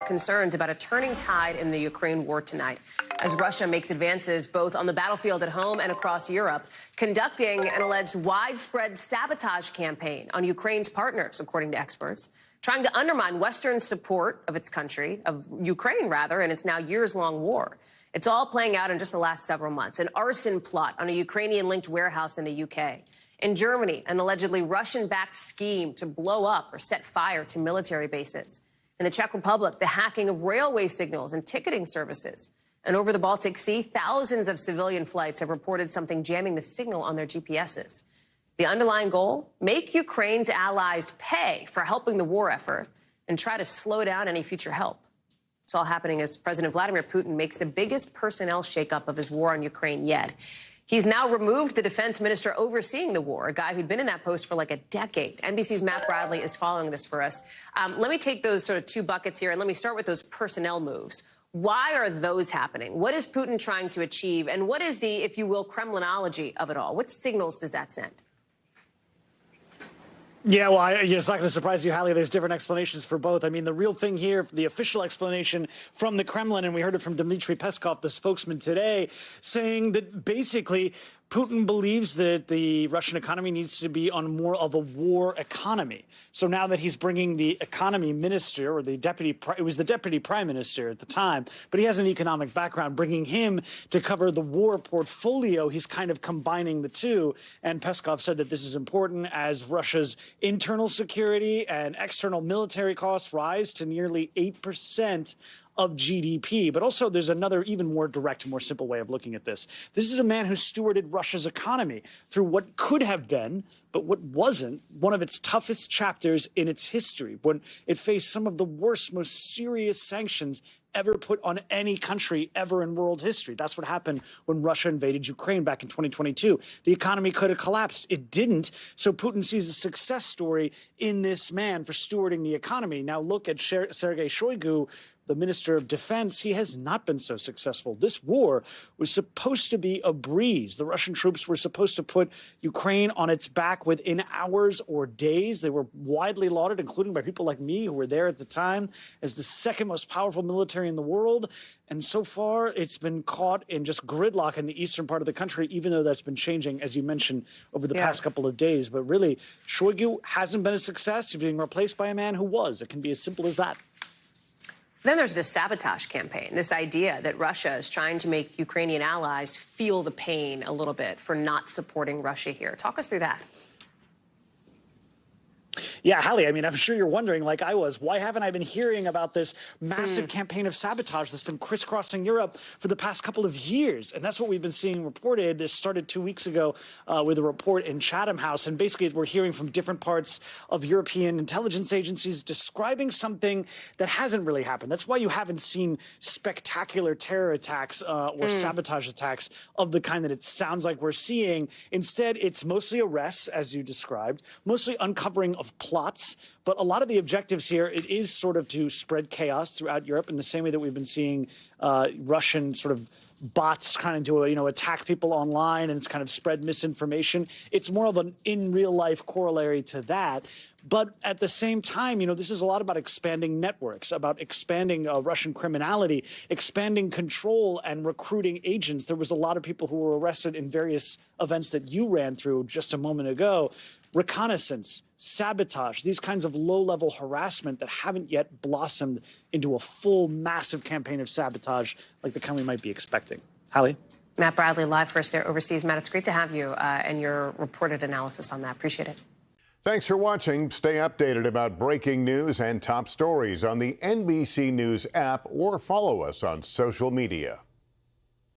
Concerns about a turning tide in the Ukraine war tonight as Russia makes advances both on the battlefield at home and across Europe, conducting an alleged widespread sabotage campaign on Ukraine's partners, according to experts, trying to undermine Western support of its country, of Ukraine, rather, in its now years-long war. It's all playing out in just the last several months. An arson plot on a Ukrainian-linked warehouse in the UK. In Germany, an allegedly Russian-backed scheme to blow up or set fire to military bases. In the Czech Republic, the hacking of railway signals and ticketing services. And over the Baltic Sea, thousands of civilian flights have reported something jamming the signal on their GPSs. The underlying goal? Make Ukraine's allies pay for helping the war effort and try to slow down any future help. It's all happening as President Vladimir Putin makes the biggest personnel shakeup of his war on Ukraine yet. He's now removed the defense minister overseeing the war, a guy who'd been in that post for like a decade. NBC's Matt Bradley is following this for us. Let me take those sort of two buckets here, and let me start with those personnel moves. Why are those happening? What is Putin trying to achieve? And what is the, if you will, Kremlinology of it all? What signals does that send? Yeah, well, it's not going to surprise you, Hallie. There's different explanations for both. I mean, the real thing here, the official explanation from the Kremlin, and we heard it from Dmitry Peskov, the spokesman today, saying that basically Putin believes that the Russian economy needs to be on more of a war economy. So now that he's bringing the economy minister, or the it was the deputy prime minister at the time, but he has an economic background, bringing him to cover the war portfolio, he's kind of combining the two. And Peskov said that this is important as Russia's internal security and external military costs rise to nearly 8% of GDP. But also there's another even more direct, more simple way of looking at this. This is a man who stewarded Russia's economy through what could have been, but what wasn't, one of its toughest chapters in its history, when it faced some of the worst, most serious sanctions ever put on any country ever in world history. That's what happened when Russia invaded Ukraine back in 2022. The economy could have collapsed. It didn't. So Putin sees a success story in this man for stewarding the economy. Now look at Sergei Shoigu, the Minister of Defense. He has not been so successful. This war was supposed to be a breeze. The Russian troops were supposed to put Ukraine on its back within hours or days. They were widely lauded, including by people like me who were there at the time, as the second most powerful military in the world. And so far, it's been caught in just gridlock in the eastern part of the country, even though that's been changing, as you mentioned, over the past couple of days. But really, Shoigu hasn't been a success. He's being replaced by a man who was. It can be as simple as that. Then there's this sabotage campaign, this idea that Russia is trying to make Ukrainian allies feel the pain a little bit for not supporting Russia here. Talk us through that. Yeah, Hallie, I mean, I'm sure you're wondering, like I was, why haven't I been hearing about this massive campaign of sabotage that's been crisscrossing Europe for the past couple of years? And that's what we've been seeing reported. This started 2 weeks ago with a report in Chatham House. And basically, we're hearing from different parts of European intelligence agencies describing something that hasn't really happened. That's why you haven't seen spectacular terror attacks or sabotage attacks of the kind that it sounds like we're seeing. Instead, it's mostly arrests, as you described, mostly uncovering of plots, but a lot of the objectives here, it is sort of to spread chaos throughout Europe in the same way that we've been seeing Russian sort of bots kind of do, attack people online and kind of spread misinformation. It's more of an in real life corollary to that. But at the same time, this is a lot about expanding networks, about expanding Russian criminality, expanding control and recruiting agents. There was a lot of people who were arrested in various events that you ran through just a moment ago. Reconnaissance, sabotage, these kinds of low-level harassment that haven't yet blossomed into a full, massive campaign of sabotage like the kind we might be expecting. Hallie? Matt Bradley, live for us there overseas. Matt, it's great to have you and your reported analysis on that. Appreciate it. Thanks for watching. Stay updated about breaking news and top stories on the NBC News app or follow us on social media.